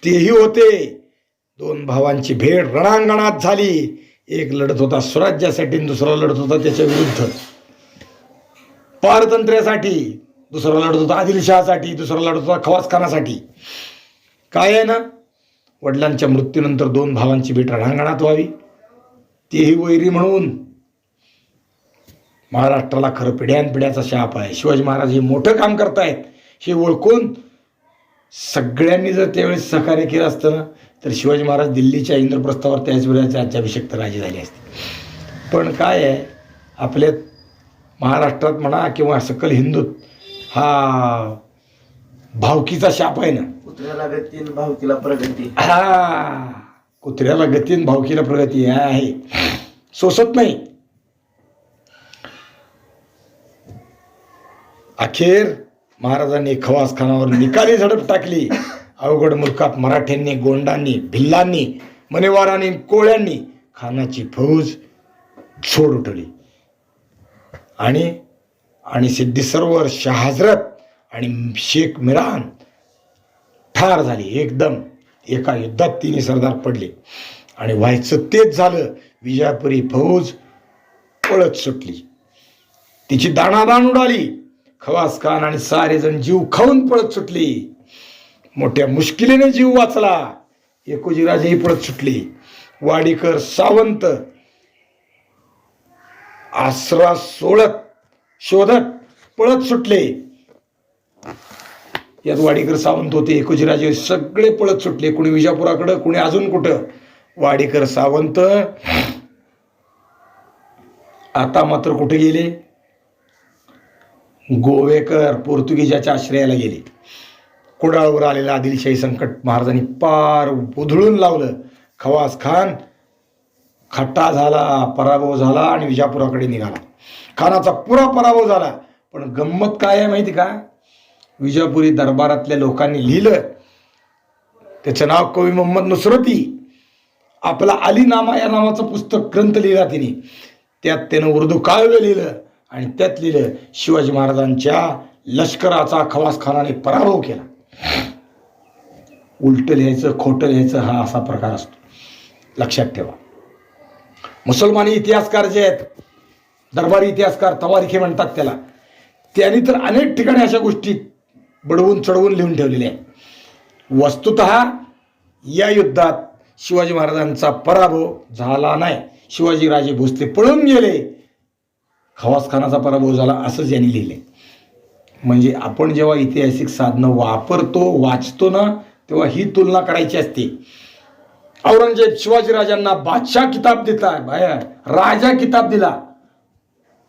तेही होते. दोन भावांची भेट रणांगणात झाली. एक लढत होता स्वराज्यासाठी, दुसरा लढत होता त्याच्या विरुद्ध पारतंत्र्यासाठी. दुसरा लढत होता आदिलशहासाठी, दुसरा लढत होता खवासखानासाठी. काय आहे ना, वडिलांच्या मृत्यूनंतर दोन भावांची भेट रणांगणात व्हावी, तेही वैरी म्हणून. महाराष्ट्राला खरं पिढ्यानपिढ्याचा शाप आहे. शिवाजी महाराज हे मोठं काम करतायत हे ओळखून सगळ्यांनी जर त्यावेळेस सहकार्य केलं असतं ना, तर शिवाजी महाराज दिल्लीच्या इंद्रप्रस्थावर त्याच वेळेस राज्याभिषेक राजे झाले असते. पण काय आहे, आपल्या महाराष्ट्रात म्हणा किंवा सकल हिंदूत हा भावकीचा शाप आहे ना.
कुत्र्याला गती भावकीला प्रगती.
हा कुत्र्याला गती आणि भावकीला प्रगती आहे. सोसत नाही. अखेर महाराजांनी खवास खानावर निकाली झडप टाकली. अवघड मुलकात मराठ्यांनी, गोंडांनी, भिल्लांनी, मनेवारांनी, कोळ्यांनी खानाची फौज छोड उठवली आणि सिद्धी सरोवर, शाह हजरत आणि शेख मिरान ठार झाली. एकदम एका युद्धात तिन्ही सरदार पडले आणि व्हायचं तेच झालं. विजापुरी फौज पळत सुटली. तिची दाणादाण उडाली. खवास खान आणि सारेजण जीव खाऊन पळत सुटली. मोठ्या मुश्किलीने जीव वाचला. एकोजीराजेही पळत सुटली. वाडीकर, सावंत आसरा शोधत पळत सुटले. यात वाडीकर, सावंत होते. एकोजीराजे सगळे पळत सुटले. कुणी विजापुराकडं, कुणी अजून कुठं. वाडीकर, सावंत आता मात्र कुठे गेले? गोवेकर पोर्तुगीजाच्या आश्रयाला गेले. कुडाळवर आलेलं आदिलशाही संकट महाराजांनी पार उधळून लावलं. खवास खान खट्टा झाला, पराभव झाला आणि विजापुराकडे निघाला. खानाचा पुरा पराभव झाला. पण गंमत काय आहे माहिती का? विजापुरी दरबारातल्या लोकांनी लिहिलं. त्याचं नाव कवी मोहम्मद नुसरती. आपला अलीनामा या नावाचं पुस्तक, ग्रंथ लिहिला तिने. त्यात त्यानं उर्दू काव्य लिहिलं आणि त्यात लिहिलं शिवाजी महाराजांच्या लष्कराचा खवास खानाने पराभव केला. उलट लिहायचं, खोटं लिहायचं हा असा प्रकार असतो, लक्षात ठेवा. मुसलमानी इतिहासकार जे आहेत, दरबारी इतिहासकार, तवारिखे म्हणतात त्याला, त्यांनी तर अनेक ठिकाणी अशा गोष्टी बडवून चढवून लिहून ठेवलेल्या आहेत. वस्तुतः या युद्धात शिवाजी महाराजांचा पराभव झाला नाही. शिवाजीराजे भोसले पळून गेले. खवास खानाचा पराभव झाला असंच यांनी लिहिले. म्हणजे आपण जेव्हा ऐतिहासिक साधनं वापरतो, वाचतो ना, तेव्हा ही तुलना करायची असते. औरंगजेब शिवाजीराजांना बादशाह किताब देताय, बाया राजा किताब दिला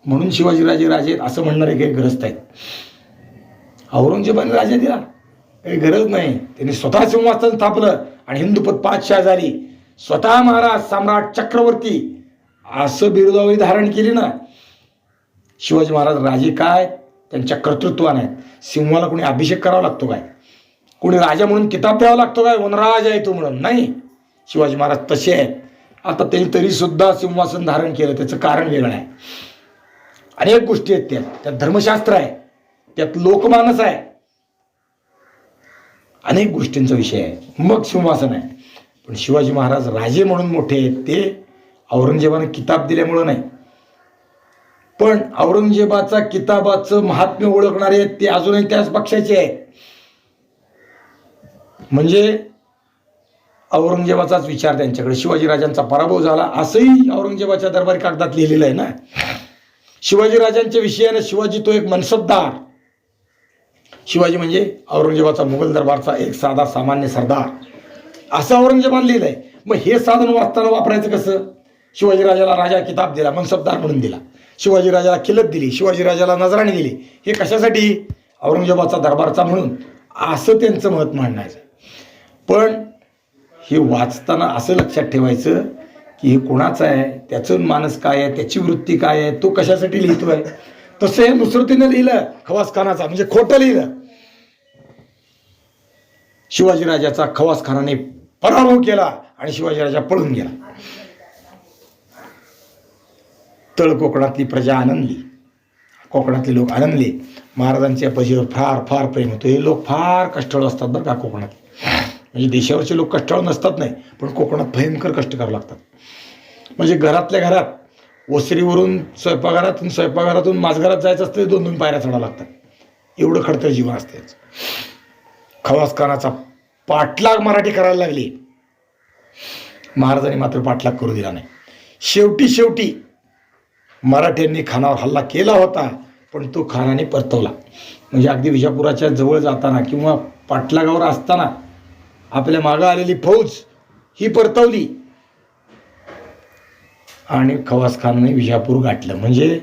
म्हणून शिवाजीराजे राजे असं म्हणणारे काही ग्रस्त आहेत. औरंगजेबाने राजा दिला काही गरज नाही. त्यांनी स्वतः सिंहासन स्थापलं आणि हिंदुपत पातशाह झाली. स्वतः महाराज, सम्राट, चक्रवर्ती असं बिरुदावली धारण केली ना. शिवाजी महाराज राजे काय, त्यांच्या कर्तृत्वाने आहेत. सिंहाला कोणी अभिषेक करावा लागतो काय? कोणी राजा म्हणून किताब द्यावा लागतो काय? वनराज आहे तो म्हणून? नाही. शिवाजी महाराज तसे आहेत. आता त्यांनी तरी सुद्धा सिंहासन धारण केलं, त्याचं कारण वेगळं आहे. अनेक गोष्टी आहेत त्यात धर्मशास्त्र आहे, त्यात लोकमानस आहे, अनेक गोष्टींचा विषय आहे. मग सिंहासन आहे. पण शिवाजी महाराज राजे म्हणून मोठे आहेत, ते औरंगजेबाने किताब दिल्यामुळं नाही. पण औरंगजेबाचा किताबाचं महात्म्य ओळखणारे आहेत ते अजूनही त्याच पक्षाचे आहेत. म्हणजे औरंगजेबाचाच विचार त्यांच्याकडे. शिवाजीराजांचा पराभव झाला असंही औरंगजेबाच्या दरबारी कागदात लिहिलेलं आहे ना. शिवाजीराजांच्या विषयाने शिवाजी तो एक मनसबदार. शिवाजी म्हणजे औरंगजेबाचा मुघल दरबारचा एक साधा सामान्य सरदार असं औरंगजेबाने लिहिलंय. मग हे साधन वाचताना वापरायचं कसं? शिवाजीराजाला राजा किताब दिला, मनसबदार म्हणून दिला. शिवाजीराजाला किलत दिली, शिवाजीराजाला नजराणी दिली. हे कशासाठी? औरंगजेबाचा दरबारचा म्हणून, असं त्यांचं मत मांडायचं. पण हे वाचताना असं लक्षात ठेवायचं की हे कोणाचं आहे, त्याचं मानस काय आहे, त्याची वृत्ती काय आहे, तो कशासाठी लिहितोय. तसं हे नुसरतीनं लिहिलं खवास खानाचा, म्हणजे खोटं लिहिलं. शिवाजीराजाचा खवास खानाने पराभव केला आणि शिवाजीराजा पळून गेला. तळ कोकणातली प्रजा आनंदली, कोकणातले लोक आनंदले. महाराजांच्या पजीवर फार फार प्रेम होतं. हे लोक फार कष्टाळू असतात बरं का कोकणात. म्हणजे देशावरचे लोक कष्टाळू नसतात नाही, पण कोकणात भयंकर कष्ट करावं लागतात. म्हणजे घरातल्या घरात ओसरीवरून स्वयंपाकघरातून माझघरात जायचं असतं, 2-2 पायऱ्या चढावं लागतात. एवढं खडतर जीवन असते. खवास खानाचा पाठलाग मराठी करायला लागली. महाराजांनी मात्र पाठलाग करू दिला नाही. शेवटी मराठ्यांनी खानावर हल्ला केला होता, पण तो खानाने परतवला. म्हणजे अगदी विजापुराच्या जवळ जाताना किंवा पाठलागावर असताना आपल्या मागं आलेली फौज ही परतवली आणि खवास खानाने विजापूर गाठलं. म्हणजे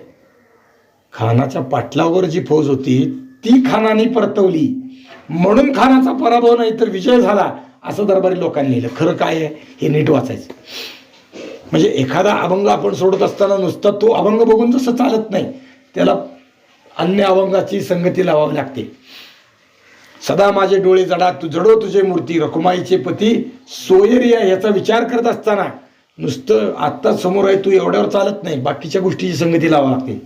खानाच्या पाठलागावर जी फौज होती ती खानाने परतवली म्हणून खानाचा पराभव नाही तर विजय झाला असं दरबारी लोकांनी लिहिलं. खरं काय आहे हे नीट वाचायचं. म्हणजे एखादा अभंग आपण सोडत असताना नुसता तो अभंग बघून जसं चालत नाही, त्याला अन्य अभंगाची संगती लावावी लागते. सदा माझे डोळे जडा तू जडो तुझे मूर्ती रखुमाईचे पती सोयरिया याचा विचार करत असताना नुसतं आत्ताच समोर आहे तू एवढ्यावर चालत नाही, बाकीच्या गोष्टीची संगती लावावी लागते.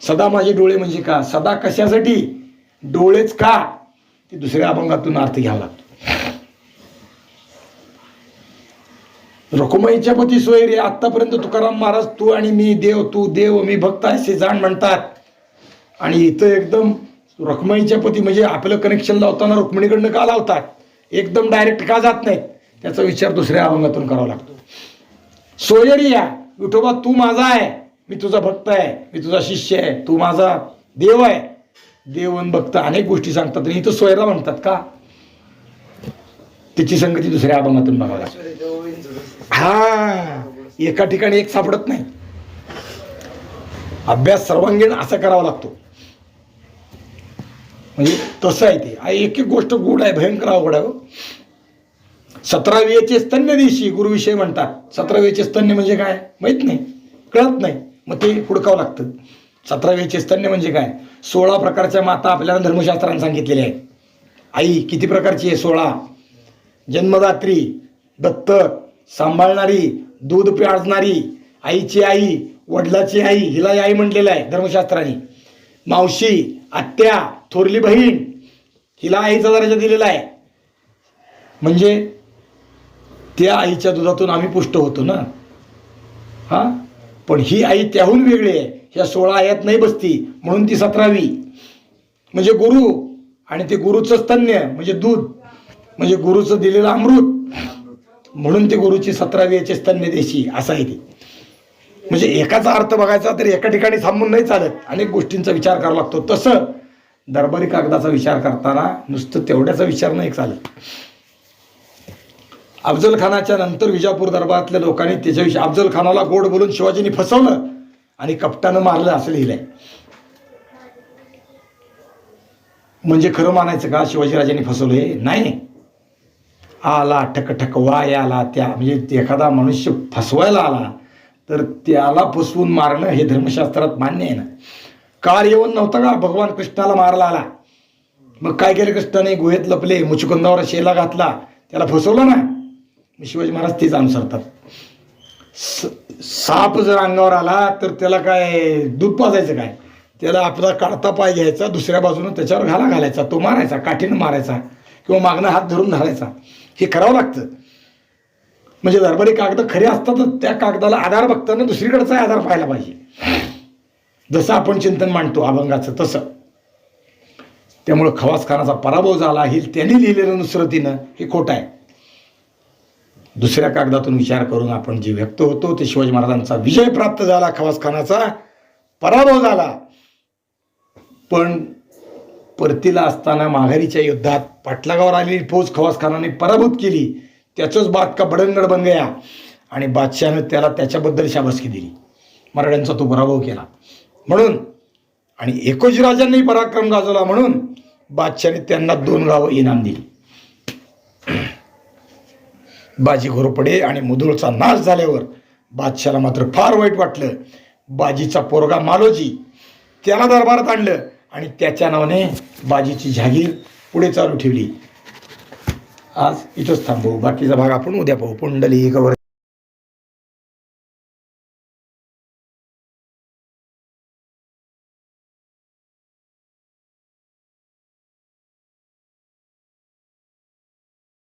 सदा माझे डोळे म्हणजे का, सदा कशासाठी, डोळेच का, ते दुसऱ्या अभंगातून अर्थ घ्यावा लागतो. रखुमाईच्या पती सोयरे आत्तापर्यंत तुकाराम महाराज तू आणि मी देव, तू देव मी भक्त असे जाण म्हणतात. आणि इथं एकदम रखुमाईच्या पती म्हणजे आपलं कनेक्शन लावताना रुक्मिणीकडनं का लावतात, एकदम डायरेक्ट का जात नाहीत, त्याचा विचार दुसऱ्या अभंगातून करावा लागतो. सोयरिया विठोबा तू माझा आहे, मी तुझा भक्त आहे, मी तुझा शिष्य आहे, तू माझा देव आहे. देव आणि भक्त अनेक गोष्टी सांगतात आणि इथं सोयरा म्हणतात का, त्याची संगती दुसऱ्या अभंगातून बघावं लागते. हा एका ठिकाणी एक सापडत नाही, अभ्यास सर्वांगीण असा करावा लागतो. म्हणजे तसं आहे ते. एक एक गोष्ट गूढ आहे, भयंकर अवघड आहे. 17वेचे स्तन्य दिवशी गुरुविषयी म्हणतात. 17वेचे स्तन्य म्हणजे काय माहित नाही, कळत नाही, मग ते हुडकावं लागतं. 17वेचे स्तन्य म्हणजे काय, 16 प्रकारच्या माता आपल्याला धर्मशास्त्राने सांगितलेल्या आहेत. आई किती प्रकारची आहे, 16. जन्मदात्री, दत्तक, सांभाळणारी, दूध प्याजणारी, आईची आई, वडिलाची आई, हिला आई म्हटलेलं आहे धर्मशास्त्राने. मावशी, आत्या, थोरली बहीण, हिला आईचा दर्जा दिलेला आहे. म्हणजे त्या आईच्या दुधातून आम्ही पुष्ट होतो ना. हा पण ही आई त्याहून वेगळी आहे, ह्या 16 आयात नाही बसती, म्हणून ती 17वी. म्हणजे गुरु, आणि ते गुरुचं स्तन्य म्हणजे दूध, म्हणजे गुरुचं दिलेलं अमृत, म्हणून ते गुरुची 17वी स्तन्य देशी असं आहे ते. म्हणजे एकाचा अर्थ बघायचा तर एका ठिकाणी थांबून नाही चालत, अनेक गोष्टींचा विचार करावा लागतो. तसं दरबारी कागदाचा विचार करताना नुसतं तेवढ्याचा विचार नाही चालत. अफजल खानाच्या नंतर विजापूर दरबारातल्या लोकांनी त्याच्याविषयी अफजल खानाला गोड बोलून शिवाजींनी फसवलं आणि कपटानं मारलं असं लिहिलंय. म्हणजे खरं मानायचं का शिवाजीराजांनी फसवलं? नाही. आला ठक ठक वायाला त्या, म्हणजे एखादा मनुष्य फसवायला आला तर त्याला फसवून मारणं हे धर्मशास्त्रात मान्य आहे ना. काळ येऊन नव्हता का भगवान कृष्णाला मारायला आला, मग काय केलं कृष्णाने, गुहेत लपले, मुचुकुंदावर शेला घातला, त्याला फसवलं ना. शिवाजी महाराज तेच अनुसरतात. साप जर अंगावर आला तर त्याला काय दूध पाजायचं काय, त्याला आपला काढता पाय घ्यायचा, दुसऱ्या बाजूनं त्याच्यावर घालायचा, तो मारायचा, काठीनं मारायचा किंवा मागणं हात धरून धरायचा, हे करावं लागतं. म्हणजे दरबारी कागद खरे असतातच, त्या कागदाला आधार बघताना दुसरीकडचा आधार पाहायला पाहिजे. जसं आपण चिंतन मांडतो अभंगाचं तसं. त्यामुळं खवासखानाचा पराभव झाला हे त्यांनी लिहिलेलं नुसरतीनं हे खोटं आहे. दुसऱ्या कागदातून विचार करून आपण जे व्यक्त होतो ते शिवाजी महाराजांचा विजय प्राप्त झाला, खवासखानाचा पराभव झाला. पण परतीला असताना माघारीच्या युद्धात पाटलागावर आलेली फौज खवासखानाने पराभूत केली. त्याचंच बात का बडंगड बन गया, आणि बादशाहनं त्याला त्याच्याबद्दल शाबासकी दिली. मराठ्यांचा तो पराभव केला म्हणून, आणि एकोजीराजांनी पराक्रम गाजवला म्हणून बादशाहने त्यांना 2 गावं इनाम दिली. बाजी घोरपडे आणि मुधोळचा नाश झाल्यावर बादशाला मात्र फार वाईट वाटलं. बाजीचा पोरगा मालोजी त्याला दरबारात आणलं आणि त्याच्या नावाने बाजीची जहागीर पुढे चालू ठेवली. आज इथंच थांबू, बाकीचा भाग आपण उद्या पाहू. पुंडलिक वरद.